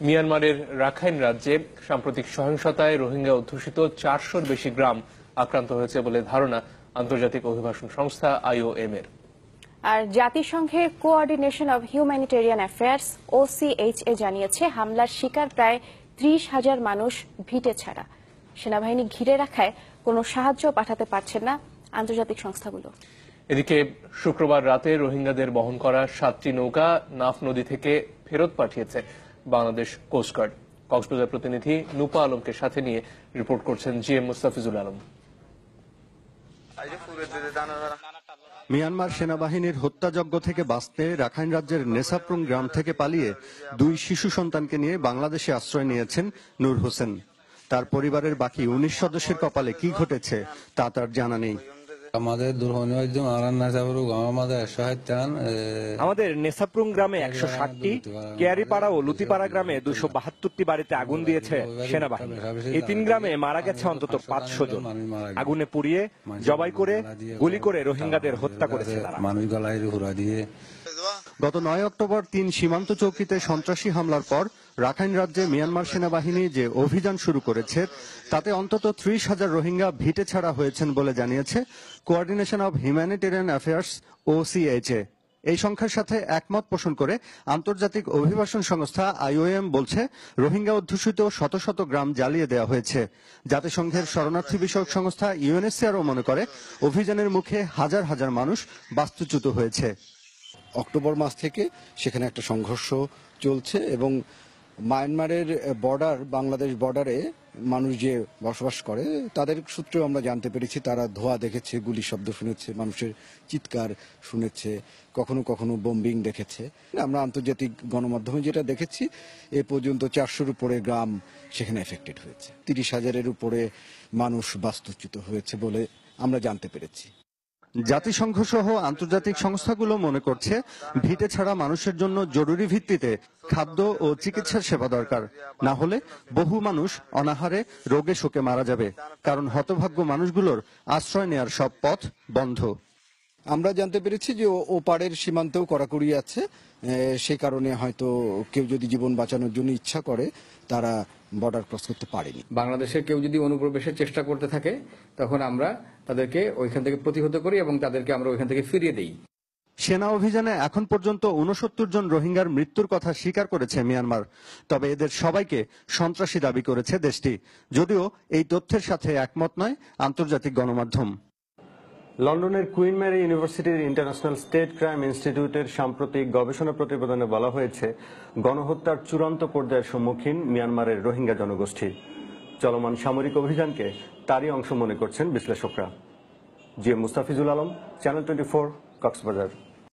মিয়ানমারের রাখাইন রাজ্যে সাম্প্রতিক সহিংসতায় রোহিঙ্গা অধ্যুষিত 400-র বেশি গ্রাম আক্রান্ত হয়েছে বলে ধারণা আন্তর্জাতিক অভিবাসন সংস্থা IOM এর। আর জাতিসংঘের coordination of humanitarian affairs OCHA জানিয়েছে হামলার শিকার প্রায় 30,000 মানুষ ভিটে ছাড়া। সেনাবাহিনী ঘিরে রাখায় কোনো সাহায্য পাঠাতে পারছে না আন্তর্জাতিক সংস্থাগুলো। এদিকে শুক্রবার রাতে রোহিঙ্গাদের বহন করা 7টি নৌকা নাফ নদী থেকে ফেরত পাঠিয়েছে বাংলাদেশ কোস্টগার্ড। কক্সবাজার প্রতিনিধি নুপা আলমকে সাথে নিয়ে রিপোর্ট করছেন GM মুস্তাফিজুল আলম। মিয়ানমার সেনাবাহিনীর হত্যাযজ্ঞ থেকে বাঁচতে রাখাইন রাজ্যের নেসাপ্রুং গ্রাম থেকে পালিয়ে 2 শিশু সন্তানকে নিয়ে বাংলাদেশে আশ্রয় নিয়েছেন নূর হোসেন। তার পরিবারের বাকি 19 সদস্যের কপালে কি ঘটেছে তা তার জানা নেই। আমাদের নেসাপ্রুং গ্রামে 160টি, কেয়ারিপাড়া ও লুতিপাড়া গ্রামে 272টি বাড়িতে আগুন দিয়েছে সেনাবাহিনী। এই 3 গ্রামে মারা গেছে অন্তত 500 জন। আগুনে পুড়িয়ে জবাই করে গুলি করে রোহিঙ্গাদের হত্যা করেছে তারা। গত 9 অক্টোবর 3 সীমান্ত চৌকিতে সন্ত্রাসী হামলার পর রাখাইন রাজ্যে মিয়ানমার সেনাবাহিনী যে অভিযান শুরু করেছে তাতে অন্তত 30,000 রোহিঙ্গা ভিটে ছাড়া হয়েছেন বলে জানিয়েছে coordination of humanitarian affairs OCHA। এই সংখ্যার সাথে একমত পোষণ করে আন্তর্জাতিক অভিবাসন সংস্থা IOM বলছে রোহিঙ্গা অধ্যুষিত শত শত গ্রাম জ্বালিয়ে দেওয়া হয়েছে। জাতিসংঘের শরণার্থী বিষয়ক সংস্থা UNHCRও মনে করে অভিযানের মুখে হাজার হাজার মানুষ বাস্তুচ্যুত হয়েছে। অক্টোবর মাস থেকে সেখানে একটা সংঘর্ষ চলছে এবং মায়ানমারের বর্ডার, বাংলাদেশ বর্ডারে মানুষ যে বসবাস করে তাদের সূত্রেও আমরা জানতে পেরেছি তারা ধোঁয়া দেখেছে, গুলির শব্দ শুনেছে, মানুষের চিৎকার শুনেছে, কখনো কখনো বোম্বিং দেখেছে। আমরা আন্তর্জাতিক গণমাধ্যমে যেটা দেখেছি এ পর্যন্ত 400-র উপরে গ্রাম সেখানে এফেক্টেড হয়েছে, 30,000-এর উপরে মানুষ বাস্তুচ্যুত হয়েছে বলে আমরা জানতে পেরেছি। জাতিসংঘ সহ আন্তর্জাতিক সংস্থাগুলো মনে করছে ভিটে ছাড়া মানুষের জন্য জরুরি ভিত্তিতে খাদ্য ও চিকিৎসার সেবা দরকার, না হলে বহু মানুষ অনাহারে রোগে শোকে মারা যাবে, কারণ হতভাগ্য মানুষগুলোর আশ্রয় নেয়ার সব পথ বন্ধ। আমরা জানতে পেরেছি যে ওপারের সীমান্তেও কড়াকড়ি আছে, সে কারণে হয়তো কেউ যদি জীবন বাঁচানোর জন্য ইচ্ছা করে তারা বর্ডার ক্রস করতে পারেনি। বাংলাদেশের কেউ যদি অনুপ্রবেশের চেষ্টা করতে থাকে তখন আমরা তাদেরকে ওইখান থেকে প্রতিহত করি এবং তাদেরকে আমরা ওইখান থেকে ফিরিয়ে দেই। সেনা অভিযানে এখন পর্যন্ত 69 জন রোহিঙ্গার মৃত্যুর কথা স্বীকার করেছে মিয়ানমার, তবে এদের সবাইকে সন্ত্রাসী দাবি করেছে দেশটি, যদিও এই তথ্যের সাথে একমত নয় আন্তর্জাতিক গণমাধ্যম। লন্ডনের কুইন ম্যারি ইউনিভার্সিটির ইন্টারন্যাশনাল স্টেট ক্রাইম ইনস্টিটিউটের সাম্প্রতিক গবেষণা প্রতিবেদনে বলা হয়েছে গণহত্যার চূড়ান্ত পর্যায়ের সম্মুখীন মিয়ানমারের রোহিঙ্গা জনগোষ্ঠী। চলমান সামরিক অভিযানকে তারই অংশ মনে করছেন বিশ্লেষকরা। GM Mustafizul Alam, channel 24, Cox's Bazar.